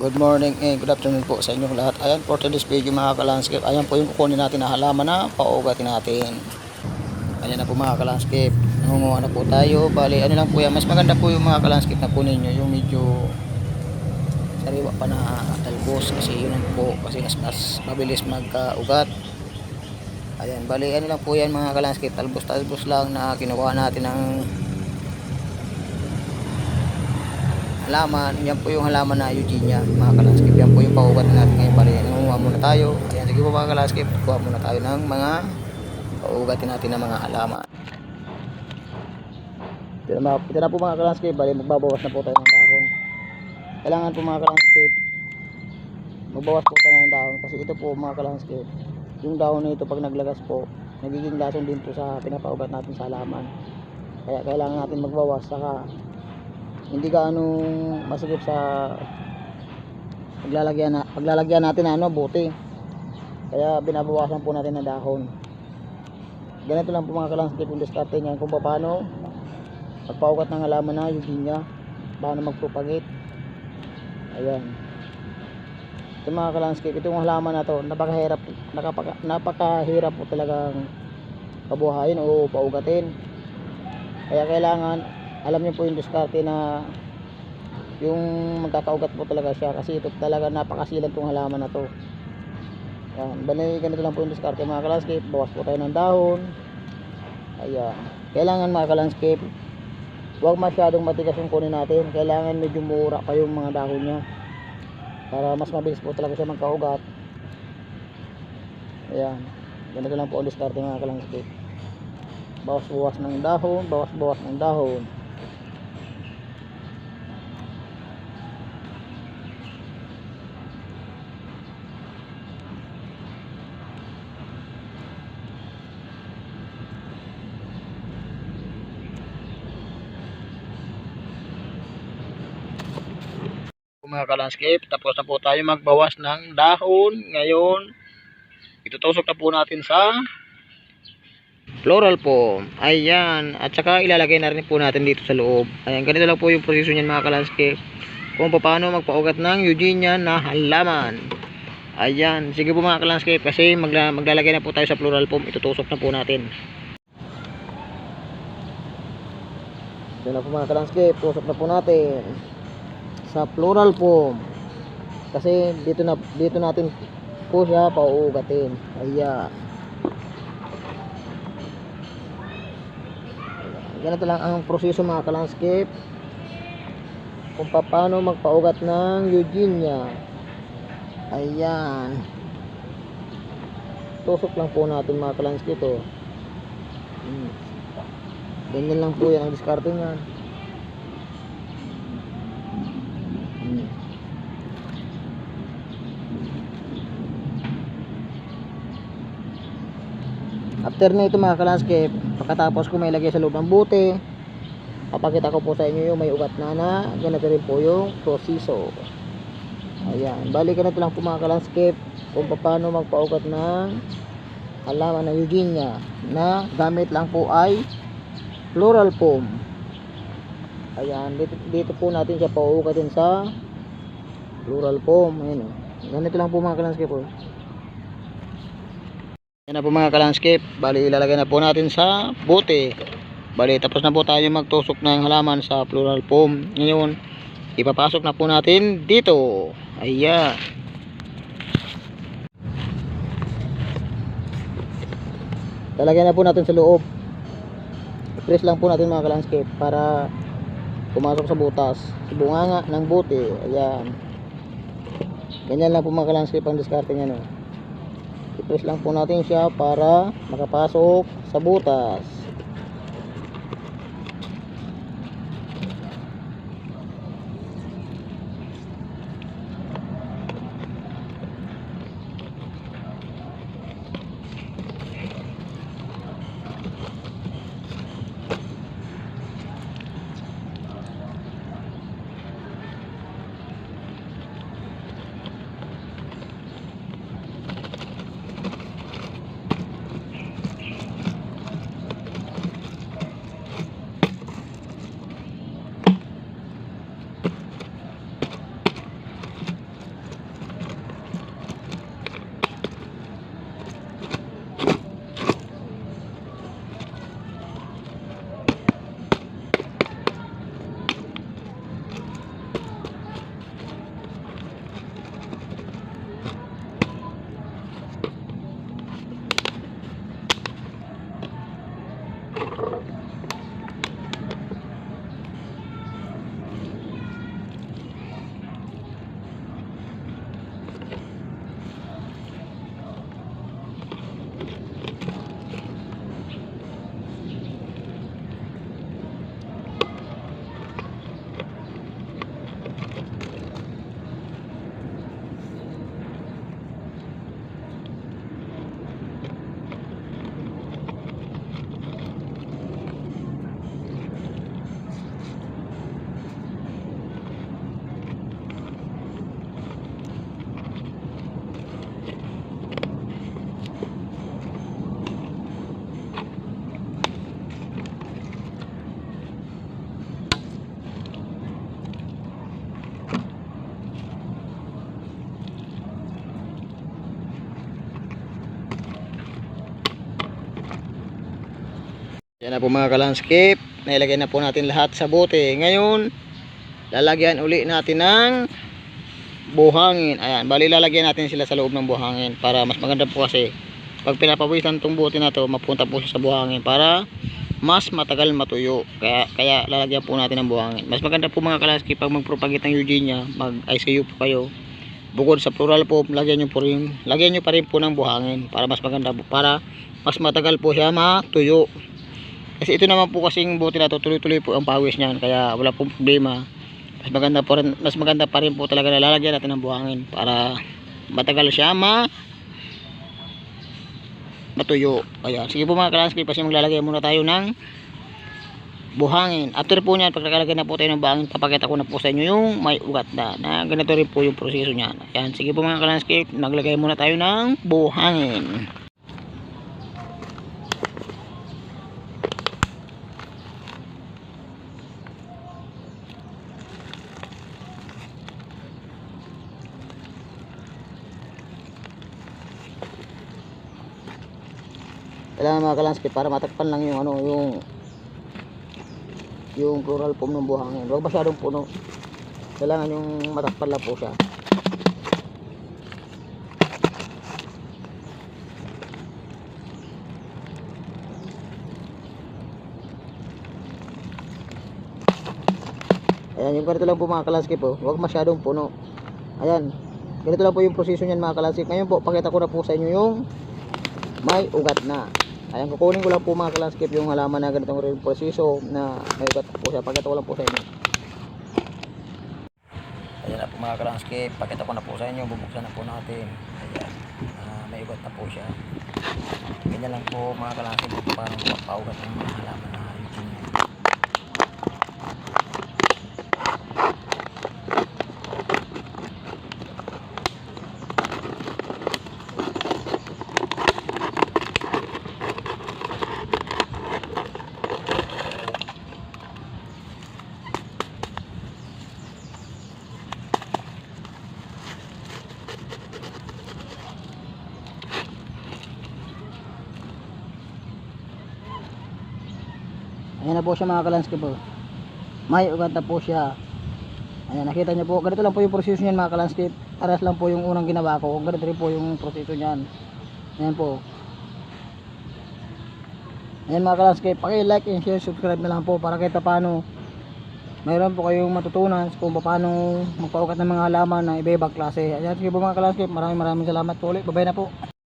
Good morning and good afternoon po sa inyong lahat. Ayan, for today's video mga ka-landscape, ayan po yung kukunin natin na halaman na paugatin natin. Ayan na po mga ka-landscape, nangunguha na po tayo. Bali, ano lang po yan, mas maganda po yung mga ka-landscape na kunin nyo yung medyo sariwa pa na talbos, kasi yun lang po, kasi mas mabilis magkaugat. Ayan, bali, ano lang po yan mga ka-landscape, talbos lang na kinukuha natin ng halaman. Yan po yung halaman na Eugenia mga ka-landscape. Yan po yung paugat natin ngayon. Bali, nangunguha muna tayo. Ayan, sige po mga ka-landscape, kuha muna tayo ng mga paugatin natin ng mga halaman. Ito na po mga ka-landscape. Bali, magbabawas na po tayo ng dahon. Kailangan po mga ka-landscape, magbawas po tayo ng dahon, kasi ito po mga ka-landscape, yung dahon na ito pag naglagas po, nagiging lason din po sa pinapaugat natin sa halaman. Kaya kailangan natin magbawas, saka hindi gaano masigip sa paglalagyan natin na buti. Kaya binabawasan po natin ng dahon. Ganito lang po mga ka-landscape yung diskarte niyan kung paano magpaugat ng halaman na Eugenia, paano magpropagate. Ayan, ito mga ka-landscape, itong halaman na to napakahirap po talagang pabuhayin o paugatin. Kaya kailangan alam niyo po yung diskarte na yung magkakaugat po talaga siya, kasi ito talaga napakasilan tong halaman na to. Yan, bali ganito lang po yung diskarte mga ka-landscape. Bawas po tayo ng dahon. Ayan, kailangan mga ka-landscape, huwag masyadong matigas yung kunin natin. Kailangan medyo mura pa yung mga dahon nya para mas mabilis po talaga siya magkaugat. Ayan, ganito lang po ang diskarte mga ka-landscape. Bawas ng dahon, bawas ng dahon. Mga ka-landscape, tapos na po tayo magbawas ng dahon. Ngayon itutusok na po natin sa floral foam. Ayan, at saka ilalagay na rin po natin dito sa loob. Ayan, ganito lang po yung proseso niyan mga ka-landscape, kung paano magpaugat ng Eugenia na halaman. Ayan, sige po mga ka-landscape, kasi maglalagay na po tayo sa floral foam. Itutusok na po natin. Ito na po mga ka-landscape, tusok na po natin sa floral foam, kasi dito natin po siya pauugatin. Ayan, ganito lang ang proseso mga ka-landscape kung paano magpaugat ng Eugenia. Ayan, tusok lang po natin mga ka-landscape to. Ganyan lang po yan ang diskarte niyan. After na ito mga ka-landscape, pagkatapos ko may lagay sa loob ng bote, papakita ko po sa inyo yung may ugat na ganito rin po yung proseso. Ayan, balik ganito lang po mga ka-landscape kung paano magpaugat ng halaman ng Eugenia na gamit lang po ay floral foam. Ayan, dito po natin siya pauugatin sa floral foam. Ayan, ganito lang po mga ka-landscape. Yan na po mga ka-landscape, bali ilalagay na po natin sa bote. Bali tapos na po tayo magtusok ng halaman sa floral foam. Ngayon ipapasok na po natin dito. Ayan, lalagay na po natin sa loob. I-press lang po natin mga ka-landscape para pumasok sa butas, sa bunganga ng bote. Ayan, ganyan lang po mga ka-landscape ang diskarte niya, no? I-press lang po natin siya para makapasok sa butas. Yan na po mga ka-landscape. Nailagay na po natin lahat sa bote. Ngayon, lalagyan uli natin ng buhangin. Ayan, bali lalagyan natin sila sa loob ng buhangin para mas maganda po kasi pag pinapawisan itong bote na to, mapunta po siya sa buhangin para mas matagal matuyo. Kaya lalagyan po natin ng buhangin. Mas maganda po mga ka-landscape pag mag-propagate ng Eugenia, mag-ICU po kayo. Bukod sa plural po, lagyan nyo pa rin po ng buhangin para mas maganda po, para mas matagal po siya matuyo. Kasi ito naman po kasing bote na to, tuloy-tuloy po ang pawis niyan, kaya wala pong problema. Mas maganda pa rin po talaga na lalagyan natin ng buhangin para matagal siya matuyo. Kaya sige po mga ka-landscape, kasi maglalagay muna tayo ng buhangin. After po niyan, pag nakalagay na po tayo ng buhangin, papakita ko na po sa inyo yung may ugat na ganito rin po yung proseso niyan. Ayan, sige po mga ka-landscape, maglagay muna tayo ng buhangin. Kailangan mga ka-landscape para matakpan lang yung yung plural form ng buhangin. Huwag masyadong puno. Kailangan yung matakpan lang po siya. Ayan, yung ganito lang po mga ka-landscape po. Huwag masyadong puno. Ayan, ganito lang po yung proseso niyan mga ka-landscape. Ngayon po, pakita ko na po sa inyo yung may ugat na. Ayan, kukunin ko lang po mga ka-landscape yung halaman na ganitong rin proseso na may ugat po siya. Pakita ko lang po sa inyo. Ayan na po mga ka-landscape, pakita ko na po sa inyo. Bubuksan na po natin. Ayan, may ugat na po siya. Ganyan lang po mga ka-landscape, paano magpaugat ng mga halaman na Eugenia. Ayan na po siya mga ka-landscape po. May ugat na po siya. Ayan, nakita niyo po. Ganito lang po yung proseso niyan mga ka-landscape. Paras lang po yung unang ginawa ko. Ganito rin po yung proseso niyan. Ayan po. Ayan mga ka-landscape. Paki-like and share, subscribe na lang po para kahit paano mayroon po kayong matutunan kung paano magpaugat ng mga halaman na iba-ibang klase. Ayan, sige po mga ka-landscape. Maraming salamat po ulit. Bye-bye na po.